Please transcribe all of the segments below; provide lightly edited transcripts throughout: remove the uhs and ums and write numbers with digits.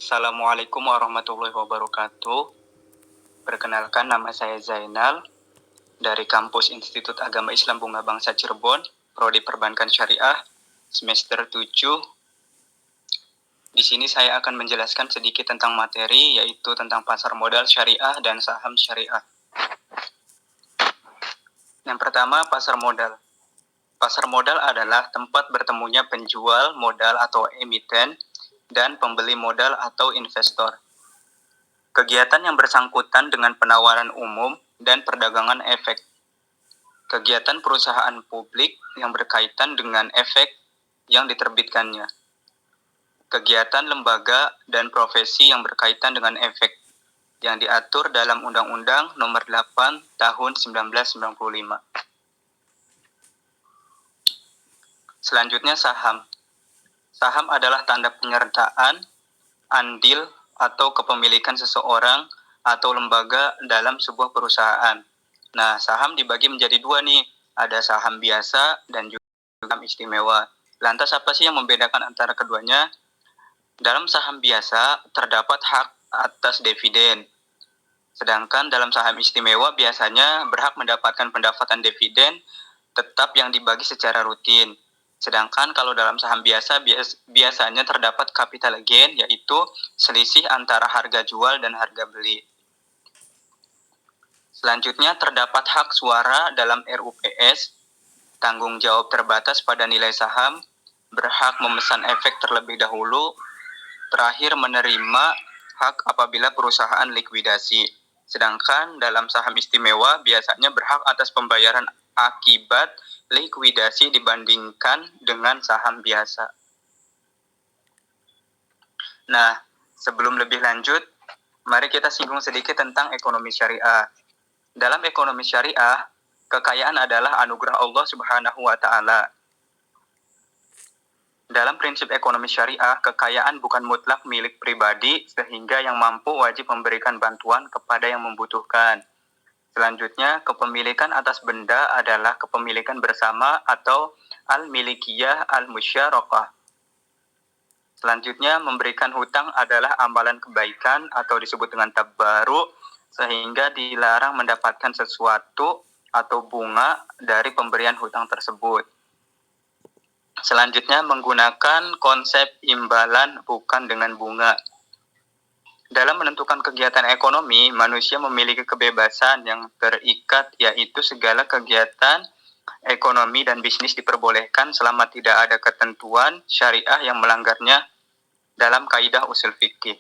Assalamualaikum warahmatullahi wabarakatuh. Perkenalkan, nama saya Zainal dari kampus Institut Agama Islam Bunga Bangsa Cirebon, Prodi Perbankan Syariah, semester 7. Di sini saya akan menjelaskan sedikit tentang materi, yaitu tentang pasar modal syariah dan saham syariah. Yang pertama, pasar modal. Pasar modal adalah tempat bertemunya penjual modal atau emiten dan pembeli modal atau investor. Kegiatan yang bersangkutan dengan penawaran umum dan perdagangan efek. Kegiatan perusahaan publik yang berkaitan dengan efek yang diterbitkannya. Kegiatan lembaga dan profesi yang berkaitan dengan efek yang diatur dalam Undang-Undang Nomor 8 Tahun 1995. Selanjutnya, saham. Saham adalah tanda penyertaan, andil, atau kepemilikan seseorang atau lembaga dalam sebuah perusahaan. Nah, saham dibagi menjadi dua nih. Ada saham biasa dan juga saham istimewa. Lantas apa sih yang membedakan antara keduanya? Dalam saham biasa terdapat hak atas dividen. Sedangkan dalam saham istimewa biasanya berhak mendapatkan pendapatan dividen tetap yang dibagi secara rutin. Sedangkan kalau dalam saham biasanya terdapat capital gain, yaitu selisih antara harga jual dan harga beli. Selanjutnya terdapat hak suara dalam RUPS, tanggung jawab terbatas pada nilai saham, berhak memesan efek terlebih dahulu, terakhir menerima hak apabila perusahaan likuidasi. Sedangkan dalam saham istimewa biasanya berhak atas pembayaran akibat likuidasi dibandingkan dengan saham biasa. Nah, sebelum lebih lanjut, mari kita singgung sedikit tentang ekonomi syariah. Dalam ekonomi syariah, kekayaan adalah anugerah Allah Subhanahu wa Ta'ala. Dalam prinsip ekonomi syariah, kekayaan bukan mutlak milik pribadi, sehingga yang mampu wajib memberikan bantuan kepada yang membutuhkan. Selanjutnya, kepemilikan atas benda adalah kepemilikan bersama atau al-milikiyah al-musyarakah. Selanjutnya, memberikan hutang adalah amalan kebaikan atau disebut dengan tabarruk, sehingga dilarang mendapatkan sesuatu atau bunga dari pemberian hutang tersebut. Selanjutnya, menggunakan konsep imbalan bukan dengan bunga. Dalam menentukan kegiatan ekonomi, manusia memiliki kebebasan yang terikat, yaitu segala kegiatan ekonomi dan bisnis diperbolehkan selama tidak ada ketentuan syariah yang melanggarnya dalam kaidah usul fikih.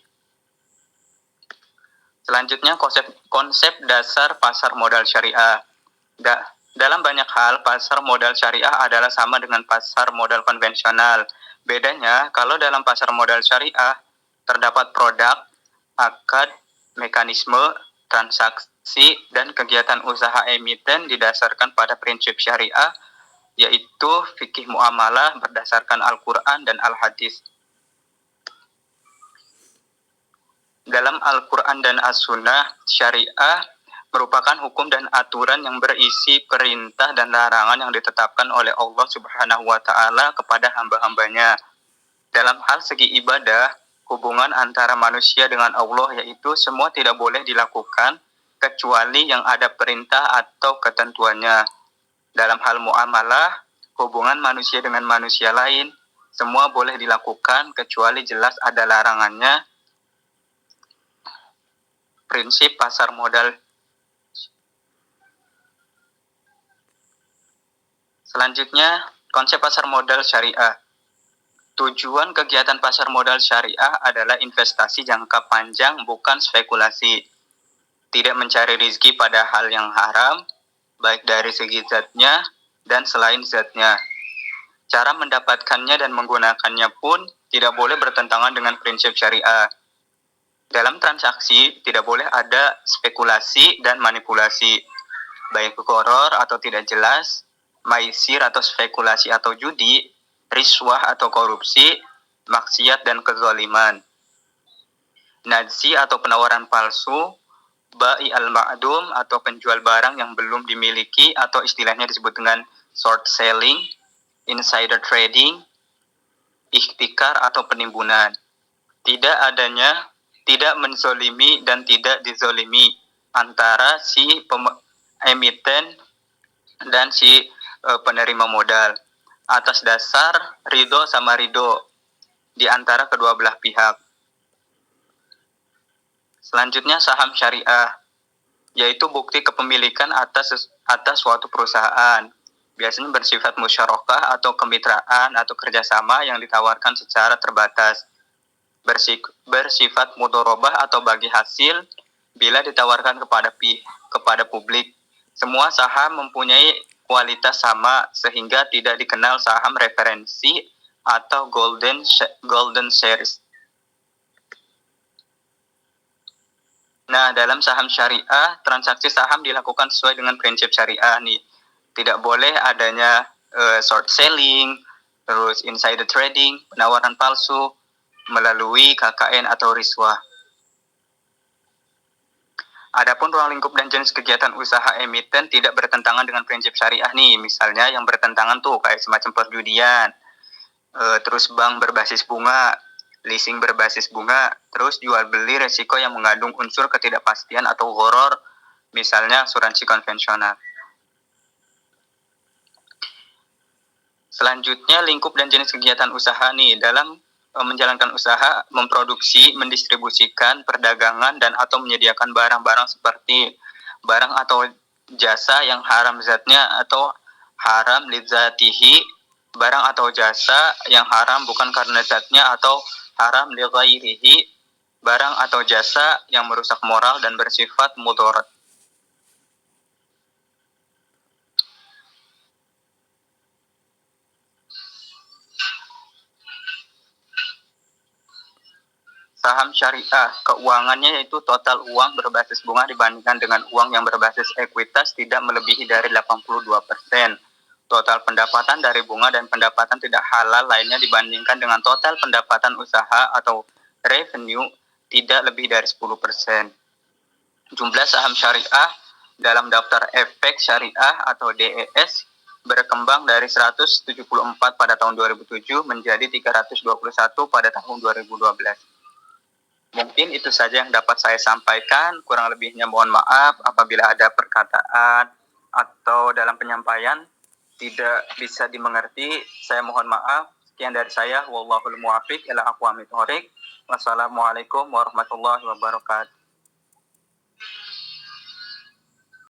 Selanjutnya, konsep dasar pasar modal syariah. Dalam banyak hal, pasar modal syariah adalah sama dengan pasar modal konvensional. Bedanya, kalau dalam pasar modal syariah, terdapat produk, akad, mekanisme, transaksi, dan kegiatan usaha emiten didasarkan pada prinsip syariah, yaitu fikih muamalah berdasarkan Al-Quran dan Al-Hadis. Dalam Al-Quran dan As-Sunnah, syariah merupakan hukum dan aturan yang berisi perintah dan larangan yang ditetapkan oleh Allah Subhanahu wa Ta'ala kepada hamba-hambanya. Dalam hal segi ibadah, hubungan antara manusia dengan Allah, yaitu semua tidak boleh dilakukan kecuali yang ada perintah atau ketentuannya. Dalam hal muamalah, hubungan manusia dengan manusia lain, semua boleh dilakukan kecuali jelas ada larangannya. Prinsip pasar modal. Selanjutnya, konsep pasar modal syariah. Tujuan kegiatan pasar modal syariah adalah investasi jangka panjang, bukan spekulasi. Tidak mencari rezeki pada hal yang haram, baik dari segi zatnya dan selain zatnya. Cara mendapatkannya dan menggunakannya pun tidak boleh bertentangan dengan prinsip syariah. Dalam transaksi tidak boleh ada spekulasi dan manipulasi, baik gharar atau tidak jelas, maisir atau spekulasi atau judi, riswah atau korupsi, maksiat dan kezaliman. Najsi atau penawaran palsu, bai al-ma'dum atau penjual barang yang belum dimiliki atau istilahnya disebut dengan short selling, insider trading, ikhtikar atau penimbunan. tidak menzolimi dan tidak dizolimi antara si emiten dan si penerima modal atas dasar ridho sama ridho di antara kedua belah pihak. Selanjutnya saham syariah, yaitu bukti kepemilikan atas suatu perusahaan. Biasanya bersifat musyarakah atau kemitraan atau kerjasama yang ditawarkan secara terbatas. Bersifat mudharabah atau bagi hasil bila ditawarkan kepada publik. Semua saham mempunyai kualitas sama sehingga tidak dikenal saham referensi atau golden shares. Nah, dalam saham syariah, transaksi saham dilakukan sesuai dengan prinsip syariah nih. Tidak boleh adanya short selling, terus insider trading, penawaran palsu melalui KKN atau riswah. Adapun ruang lingkup dan jenis kegiatan usaha emiten tidak bertentangan dengan prinsip syariah nih. Misalnya yang bertentangan tuh kayak semacam perjudian, terus bank berbasis bunga, leasing berbasis bunga, terus jual beli resiko yang mengandung unsur ketidakpastian atau horor, misalnya asuransi konvensional. Selanjutnya lingkup dan jenis kegiatan usaha nih. Dalam menjalankan usaha, memproduksi, mendistribusikan, perdagangan, dan atau menyediakan barang-barang seperti barang atau jasa yang haram zatnya atau haram lidzatihi, barang atau jasa yang haram bukan karena zatnya atau haram li ghairihi, barang atau jasa yang merusak moral dan bersifat mudarat. Saham syariah, keuangannya yaitu total uang berbasis bunga dibandingkan dengan uang yang berbasis ekuitas tidak melebihi dari 82%. Total pendapatan dari bunga dan pendapatan tidak halal lainnya dibandingkan dengan total pendapatan usaha atau revenue tidak lebih dari 10%. Jumlah saham syariah dalam daftar efek syariah atau DES berkembang dari 174 pada tahun 2007 menjadi 321 pada tahun 2012. Mungkin itu saja yang dapat saya sampaikan. Kurang lebihnya mohon maaf apabila ada perkataan atau dalam penyampaian tidak bisa dimengerti. Saya mohon maaf. Sekian dari saya. Wallahul muwaffiq ila aqwamit thoriq. Wassalamualaikum warahmatullahi wabarakatuh.